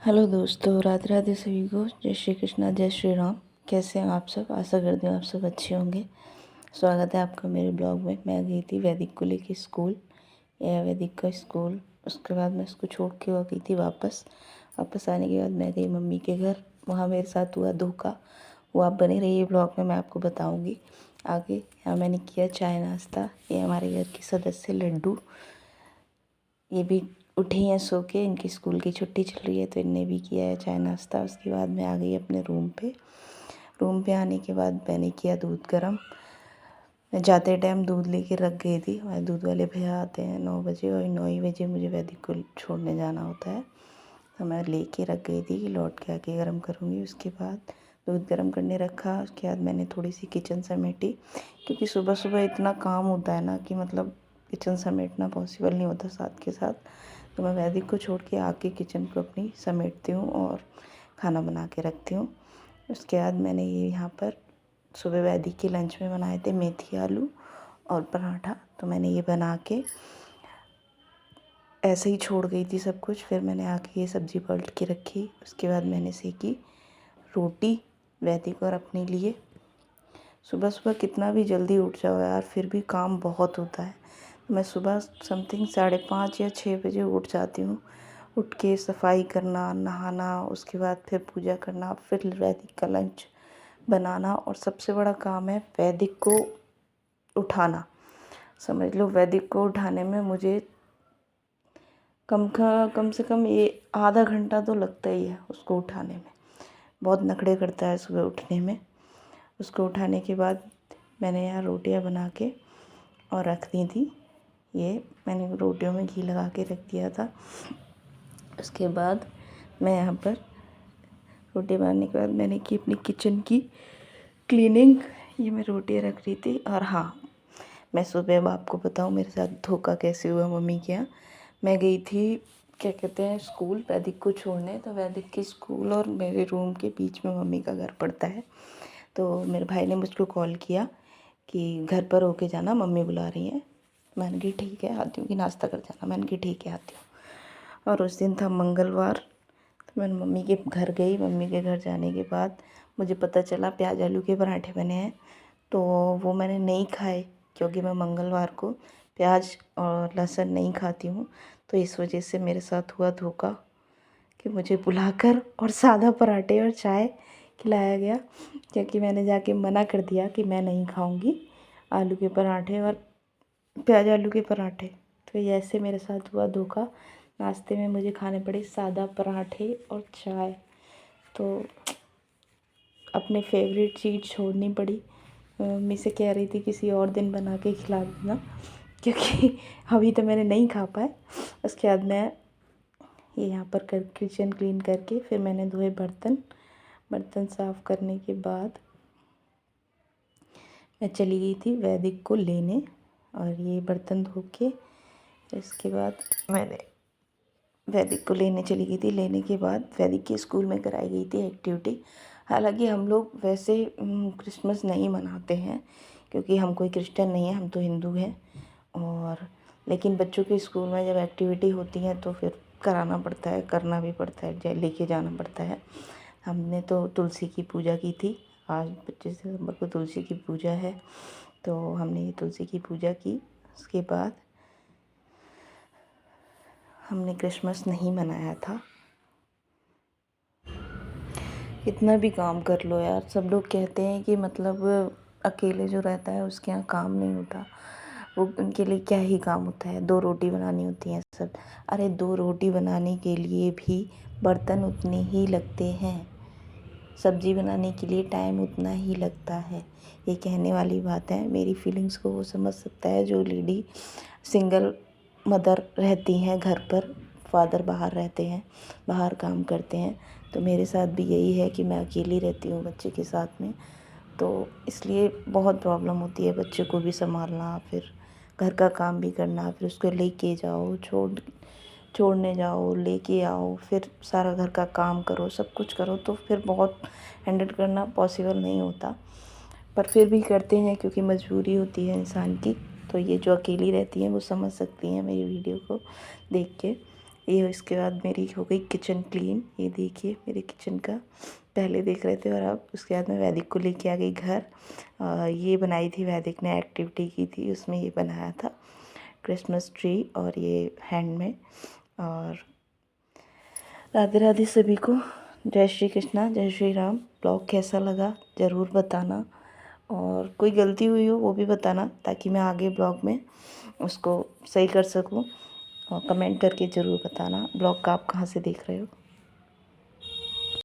Hello दोस्तों, राधे राधे सभी को। जय श्री कृष्णा, जय श्री राम। कैसे हैं आप सब? आशा करती हूँ आप सब अच्छे होंगे। स्वागत है आपका मेरे ब्लॉग में। मैं गई थी वैदिक को लेके स्कूल, यह वैदिक का स्कूल। उसके बाद मैं उसको छोड़ के गई थी वापस आने के बाद मैं गई मम्मी के घर। वहाँ मेरे साथ हुआ धोखा। वो आप बने रहिए ब्लॉग में, मैं आपको बताऊँगी आगे। यहाँ मैंने किया चाय नाश्ता। ये हमारे घर के सदस्य लड्डू, ये भी उठे हैं सो के। इनकी स्कूल की छुट्टी चल रही है तो इनने भी किया है चाय नाश्ता। उसके बाद मैं आ गई अपने रूम पे आने के बाद मैंने किया दूध गरम। मैं जाते टाइम दूध लेके रख गई थी। हमारे दूध वाले भैया आते हैं 9 बजे और 9 ही बजे मुझे वैदिक को छोड़ने जाना होता है, तो मैं लेके रख गई थी कि लौट के आके गर्म करूँगी। उसके बाद दूध गर्म करने रखा। उसके बाद मैंने थोड़ी सी किचन समेटी, क्योंकि सुबह सुबह इतना काम होता है ना कि मतलब किचन समेटना पॉसिबल नहीं होता साथ के साथ। तो मैं वैदिक को छोड़ के आके किचन को अपनी समेटती हूँ और खाना बना के रखती हूँ। उसके बाद मैंने ये यहाँ पर सुबह वैदिक के लंच में बनाए थे मेथी आलू और पराठा, तो मैंने ये बना के ऐसे ही छोड़ गई थी सब कुछ। फिर मैंने आके ये सब्ज़ी पलट के रखी। उसके बाद मैंने सेकी रोटी वैदिक और अपने लिए। सुबह सुबह कितना भी जल्दी उठ जाओ यार, फिर भी काम बहुत होता है। मैं सुबह समथिंग 5:30 या 6 बजे उठ जाती हूँ। उठ के सफाई करना, नहाना, उसके बाद फिर पूजा करना, फिर वैदिक का लंच बनाना, और सबसे बड़ा काम है वैदिक को उठाना। समझ लो वैदिक को उठाने में मुझे कम से कम ये आधा घंटा तो लगता ही है उसको उठाने में। बहुत नखरे करता है सुबह उठने में। उसको उठाने के बाद मैंने यहाँ रोटियाँ बना के और रख दी थी। ये मैंने रोटियों में घी लगा के रख दिया था। उसके बाद मैं यहाँ पर रोटी बनाने के बाद मैंने की अपनी किचन की क्लीनिंग। ये मैं रोटियाँ रख रही थी। और हाँ, मैं सुबह अब आपको बताऊँ मेरे साथ धोखा कैसे हुआ मम्मी के यहाँ। मैं गई थी क्या कहते हैं स्कूल, वैदिक को छोड़ने। तो वैदिक के स्कूल और मेरे रूम के बीच में मम्मी का घर पड़ता है। तो मेरे भाई ने मुझको कॉल किया कि घर पर होके जाना, मम्मी बुला रही हैं। मैंने कहा ठीक है आती हूँ, कि नाश्ता कर जाना। मैंने कहा ठीक है आती हूँ। और उस दिन था मंगलवार। तो मैंने मम्मी के घर गई। मम्मी के घर जाने के बाद मुझे पता चला प्याज आलू के पराठे बने हैं। तो वो मैंने नहीं खाए, क्योंकि मैं मंगलवार को प्याज और लहसुन नहीं खाती हूँ। तो इस वजह से मेरे साथ हुआ धोखा कि मुझे बुलाकर और सादा पराठे और चाय खिलाया गया, क्योंकि मैंने जाके मना कर दिया कि मैं नहीं खाऊंगी आलू के पराठे और प्याज आलू के पराठे। तो ये ऐसे मेरे साथ हुआ धोखा। नाश्ते में मुझे खाने पड़े सादा पराठे और चाय। तो अपने फेवरेट चीज़ छोड़नी पड़ी। मम्मी से कह रही थी किसी और दिन बना के खिला देना, क्योंकि अभी तो मैंने नहीं खा पाए। उसके बाद मैं ये यहाँ पर किचन क्लीन करके फिर मैंने धोए बर्तन साफ़ करने के बाद मैं चली गई थी वैदिक को लेने। और ये बर्तन धो के इसके बाद मैंने वैदिक को लेने चली गई थी। लेने के बाद वैदिक के स्कूल में कराई गई थी एक्टिविटी। हालांकि हम लोग वैसे क्रिसमस नहीं मनाते हैं, क्योंकि हम कोई क्रिश्चियन नहीं है, हम तो हिंदू हैं। और लेकिन बच्चों के स्कूल में जब एक्टिविटी होती है तो फिर कराना पड़ता है, करना भी पड़ता है, लेके जाना पड़ता है। हमने तो तुलसी की पूजा की थी। आज 25 दिसंबर को तुलसी की पूजा है, तो हमने ये तुलसी की पूजा की। उसके बाद हमने क्रिसमस नहीं मनाया था। कितना भी काम कर लो यार, सब लोग कहते हैं कि मतलब अकेले जो रहता है उसके यहाँ काम नहीं होता। वो उनके लिए क्या ही काम होता है, 2 रोटी बनानी होती हैं सब। अरे 2 रोटी बनाने के लिए भी बर्तन उतने ही लगते हैं, सब्ज़ी बनाने के लिए टाइम उतना ही लगता है। ये कहने वाली बात है। मेरी फीलिंग्स को वो समझ सकता है जो लेडी सिंगल मदर रहती हैं घर पर, फादर बाहर रहते हैं, बाहर काम करते हैं। तो मेरे साथ भी यही है कि मैं अकेली रहती हूँ बच्चे के साथ में, तो इसलिए बहुत प्रॉब्लम होती है बच्चे को भी संभालना, फिर घर का काम भी करना, फिर उसको लेके जाओ, छोड़ने जाओ, लेके आओ, फिर सारा घर का काम करो, सब कुछ करो। तो फिर बहुत हैंडल करना पॉसिबल नहीं होता, पर फिर भी करते हैं क्योंकि मजबूरी होती है इंसान की। तो ये जो अकेली रहती हैं वो समझ सकती हैं मेरी वीडियो को देख के। ये इसके बाद मेरी हो गई किचन क्लीन। ये देखिए मेरे किचन का, पहले देख रहे थे और अब उसके बाद मैं वैदिक को लेके आ गई घर। ये बनाई थी वैदिक ने, एक्टिविटी की थी उसमें, ये बनाया था क्रिसमस ट्री और ये हैंड में। और राधे राधे सभी को, जय श्री कृष्णा, जय श्री राम। ब्लॉग कैसा लगा ज़रूर बताना, और कोई गलती हुई हो वो भी बताना ताकि मैं आगे ब्लॉग में उसको सही कर सकूं। और कमेंट करके ज़रूर बताना ब्लॉग का आप कहाँ से देख रहे हो।